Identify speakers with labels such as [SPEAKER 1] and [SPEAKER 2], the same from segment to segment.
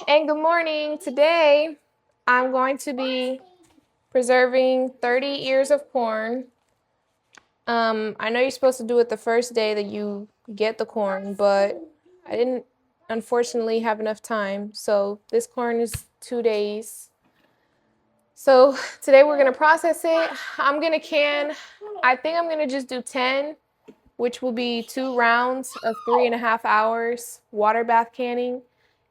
[SPEAKER 1] And good morning. Today, I'm going to be preserving 30 ears of corn. I know you're supposed to do it the first day that you get the corn, but I didn't unfortunately have enough time. So this corn is 2 days. So today we're gonna process it. I'm gonna can, I think I'm gonna just do 10, which will be 2 rounds of 3.5 hours water bath canning.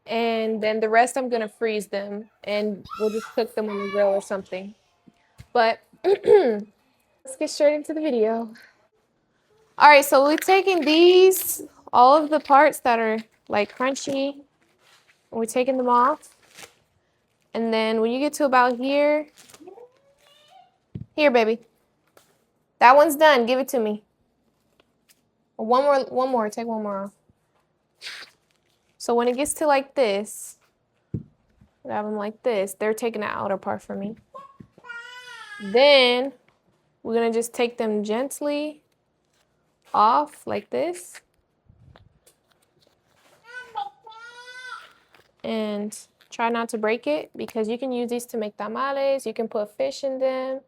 [SPEAKER 1] And then the rest I'm gonna freeze them and we'll just cook them on the grill or something. But let's get straight into the video. All right, so we're taking these, all of the parts that are like crunchy, and we're taking them off. And then when you get to about here, baby. That one's done. Give it to me. One more. Take one more off. So when it gets to like this, I have them like this. They're taking the outer part for me. Then we're gonna just take them gently off like this. And try not to break it because you can use these to make tamales. You can put fish in them.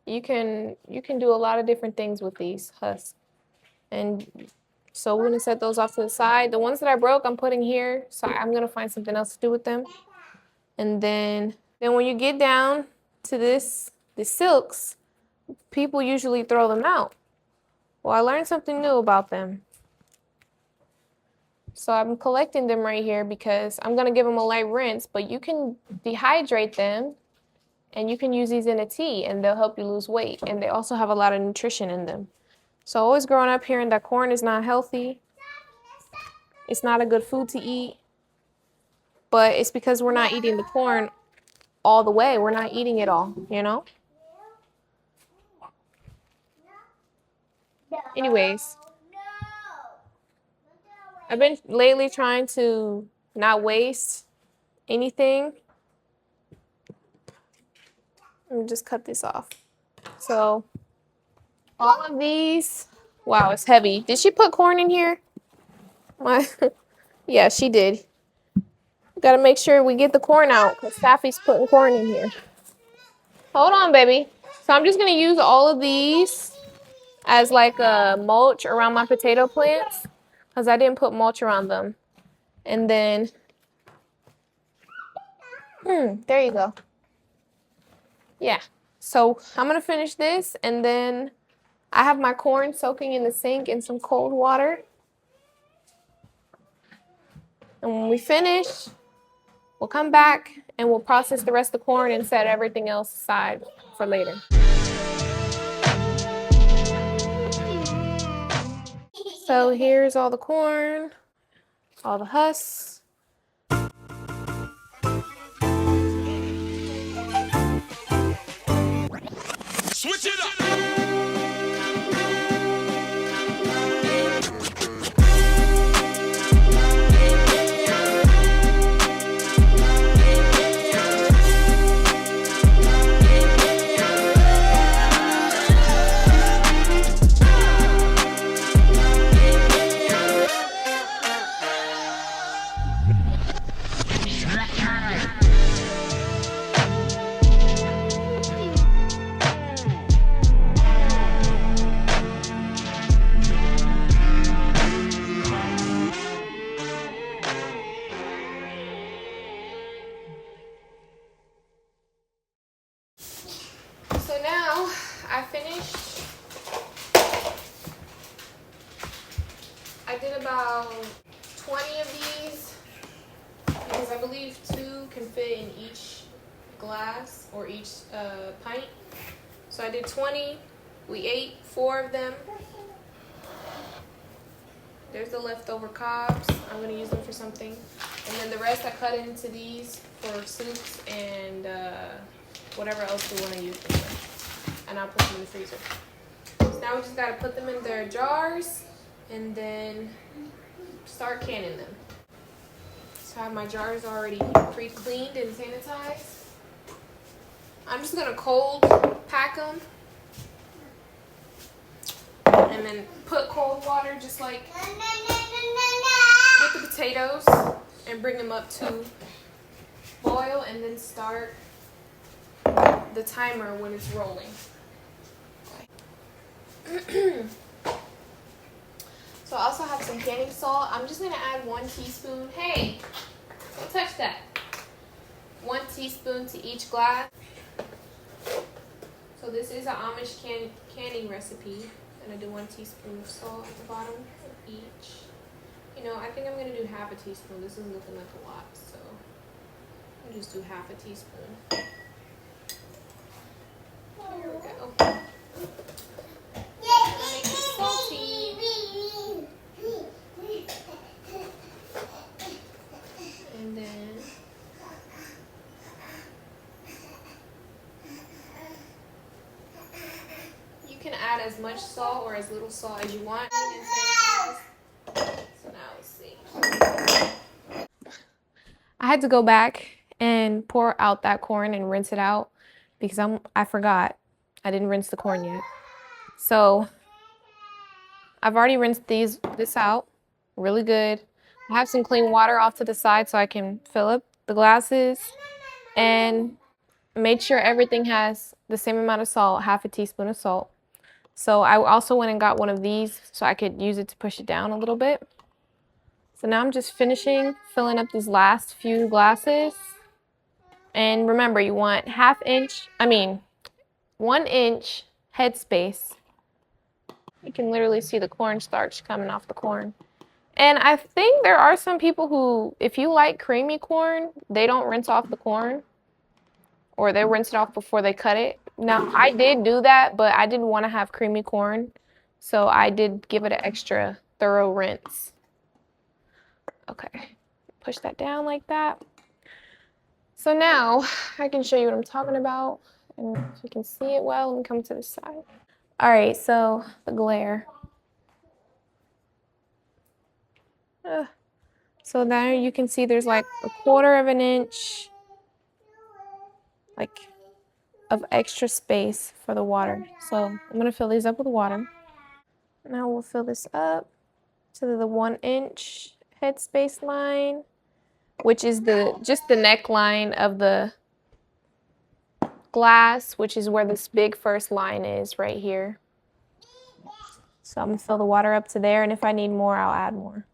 [SPEAKER 1] You can do a lot of different things with these husks. And so we're gonna set those off to the side. The ones that I broke, I'm putting here. So I'm gonna find something else to do with them. And then when you get down to the silks, people usually throw them out. Well, I learned something new about them. So I'm collecting them right here because I'm gonna give them a light rinse, but you can dehydrate them and you can use these in a tea and they'll help you lose weight. And they also have a lot of nutrition in them. So always growing up hearing that corn is not healthy. It's not a good food to eat, but it's because we're not eating the corn all the way. We're not eating it all, you know? Anyways, I've been lately trying to not waste anything. Let me just cut this off. So all of these, wow, it's heavy. Did she put corn in here? Yeah, she did. Got to make sure we get the corn out because Safi's putting corn in here. Hold on, baby. So I'm just going to use all of these as like a mulch around my potato plants because I didn't put mulch around them. And then, there you go. Yeah. So I'm going to finish this and then I have my corn soaking in the sink in some cold water. And when we finish, we'll come back and we'll process the rest of the corn and set everything else aside for later. So here's all the corn, all the husks. Switch it up. So now I finished. I did about 20 of these because I believe 2 can fit in each glass or each pint. So I did 20. We ate 4 of them. There's the leftover cobs. I'm going to use them for something. And then the rest I cut into these for soups and whatever else we want to use them for. And I'll put them in the freezer. So now we just got to put them in their jars and then start canning them. So I have my jars already pre-cleaned and sanitized. I'm just going to cold pack them. And then put cold water just like with the potatoes and bring them up to boil and then start the timer when it's rolling. So I also have some canning salt. I'm just gonna add 1 teaspoon. Hey, don't touch that. 1 teaspoon to each glass. So this is an Amish canning recipe. I'm gonna do 1 teaspoon of salt at the bottom of each. You know, I think I'm gonna do half a teaspoon. This is looking like a lot, so I'll just do half a teaspoon. There we go. Make it salty. And then you can add as much salt or as little salt as you want. So now let's see. I had to go back and pour out that corn and rinse it out because I forgot. I didn't rinse the corn yet. So I've already rinsed this out really good. I have some clean water off to the side so I can fill up the glasses, and made sure everything has the same amount of salt, half a teaspoon of salt. So I also went and got one of these so I could use it to push it down a little bit. So now I'm just finishing filling up these last few glasses. And remember, you want 1 inch headspace. You can literally see the cornstarch coming off the corn. And I think there are some people who, if you like creamy corn, they don't rinse off the corn, or they rinse it off before they cut it. Now, I did do that, but I didn't want to have creamy corn, so I did give it an extra thorough rinse. Okay, push that down like that. So now I can show you what I'm talking about, and if you can see it well, and come to the side. All right, so the glare. So now you can see there's like 1/4 of an inch, like, of extra space for the water. So I'm gonna fill these up with water. Now we'll fill this up to the 1 inch headspace line, which is just the neckline of the glass, which is where this big first line is right here. So I'm gonna fill the water up to there, and if I need more, I'll add more.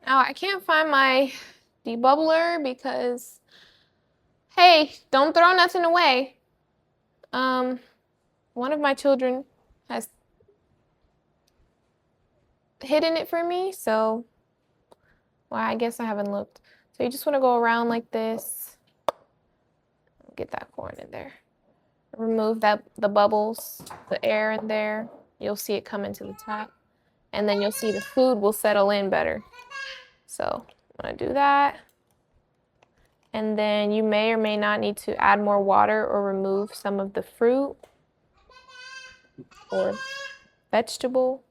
[SPEAKER 1] Now I can't find my debubbler because, hey, don't throw nothing away. One of my children has hidden it for me, so, well, I guess I haven't looked. So you just want to go around like this. Get that corn in there. Remove the bubbles, the air in there. You'll see it come into the top, and then you'll see the food will settle in better. So I'm gonna do that. And then you may or may not need to add more water or remove some of the fruit or vegetable.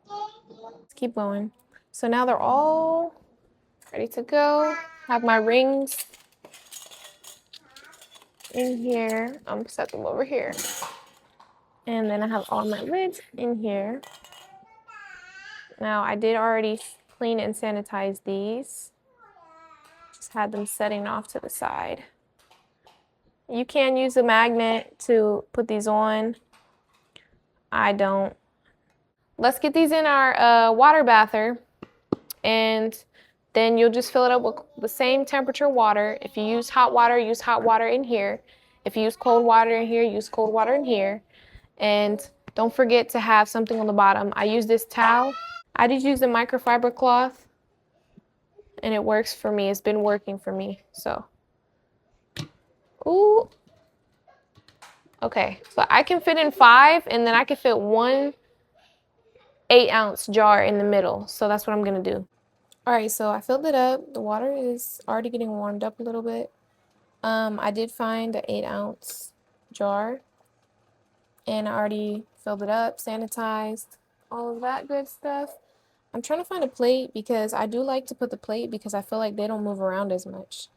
[SPEAKER 1] Let's keep going. So now they're all ready to go. Have my rings in here. I'm set them over here. And then I have all my lids in here. Now I did already clean and sanitize these. Just had them setting off to the side. You can use a magnet to put these on. I don't. Let's get these in our water bather, and then you'll just fill it up with the same temperature water. If you use hot water in here. If you use cold water in here, use cold water in here. And don't forget to have something on the bottom. I use this towel. I just use a microfiber cloth, and it works for me. It's been working for me, so. Ooh. Okay, so I can fit in 5, and then I can fit 1 8-ounce jar in the middle. So that's what I'm gonna do. All right, so I filled it up. The water is already getting warmed up a little bit. I did find an 8-ounce jar, and I already filled it up, sanitized, all of that good stuff. I'm trying to find a plate because I do like to put the plate because I feel like they don't move around as much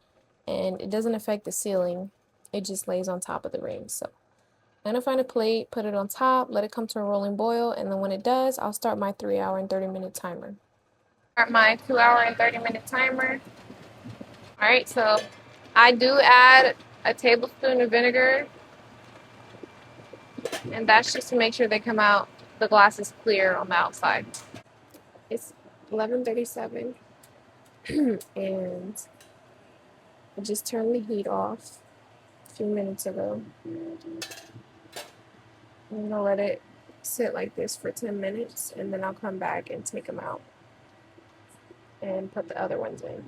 [SPEAKER 1] and it doesn't affect the sealing. It just lays on top of the ring. So I'm gonna find a plate, put it on top, let it come to a rolling boil, and then when it does, I'll start my 3-hour and 30-minute timer. Start my 2-hour and 30-minute timer. All right, so I do add a tablespoon of vinegar, and that's just to make sure they come out, the glass is clear on the outside. It's 11:37, and I just turned the heat off a few minutes ago. I'm gonna let it sit like this for 10 minutes, and then I'll come back and take them out and put the other ones in.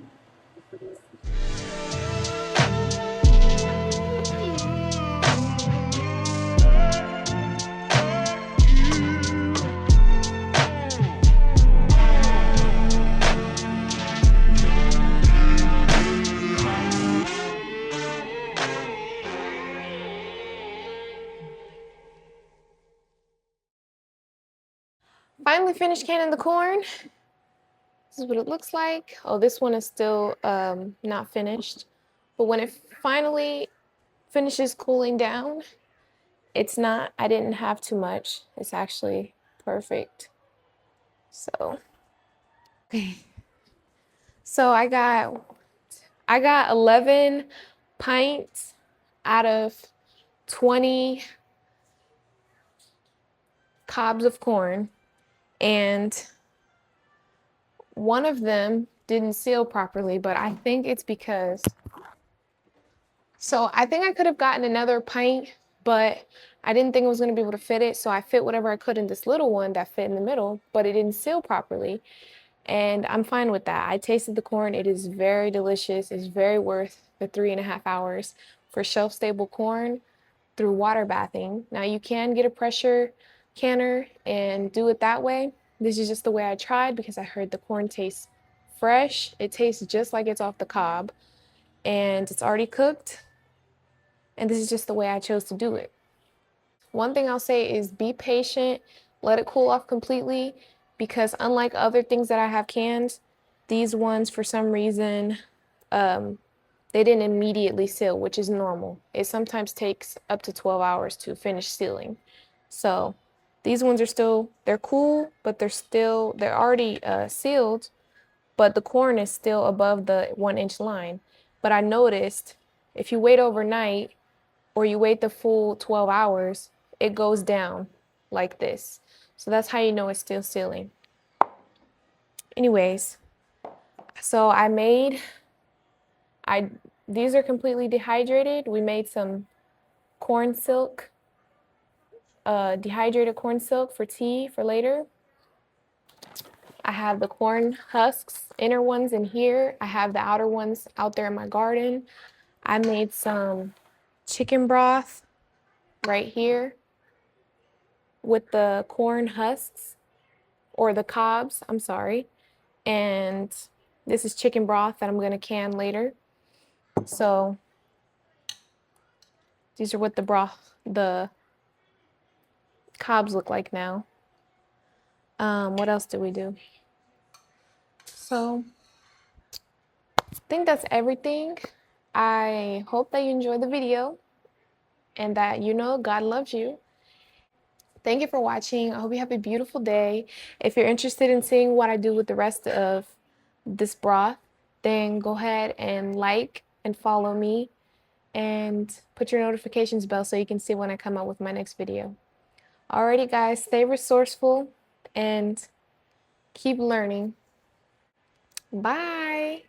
[SPEAKER 1] Finally finished canning the corn. This is what it looks like. Oh, this one is still not finished. But when it finally finishes cooling down, it's not, I didn't have too much. It's actually perfect. So, okay. So I got 11 pints out of 20 cobs of corn, and one of them didn't seal properly, but I think it's because, so I think I could have gotten another pint, but I didn't think I was going to be able to fit it, so I fit whatever I could in this little one that fit in the middle, but it didn't seal properly, and I'm fine with that. I tasted the corn. It is very delicious. It's very worth the 3.5 hours for shelf-stable corn through water bathing. Now you can get a pressure canner and do it that way. This is just the way I tried because I heard the corn tastes fresh. It tastes just like it's off the cob, and it's already cooked. And this is just the way I chose to do it. One thing I'll say is be patient, let it cool off completely, because unlike other things that I have canned, these ones for some reason they didn't immediately seal, which is normal. It sometimes takes up to 12 hours to finish sealing. So these ones are still, they're cool, but they're already sealed, but the corn is still above the 1-inch line. But I noticed if you wait overnight or you wait the full 12 hours, it goes down like this. So that's how you know it's still sealing. Anyways, so these are completely dehydrated. We made some corn silk, dehydrated corn silk for tea for later. I have the corn husks, inner ones in here. I have the outer ones out there in my garden. I made some chicken broth right here with the corn husks, or the cobs, I'm sorry. And this is chicken broth that I'm gonna can later. So these are what the cobs look like now. What else did we do? So I think that's everything. I hope that you enjoyed the video and that you know God loves you. Thank you for watching. I hope you have a beautiful day. If you're interested in seeing what I do with the rest of this broth, then go ahead and like and follow me and put your notifications bell so you can see when I come out with my next video. Alrighty guys, stay resourceful and keep learning. Bye.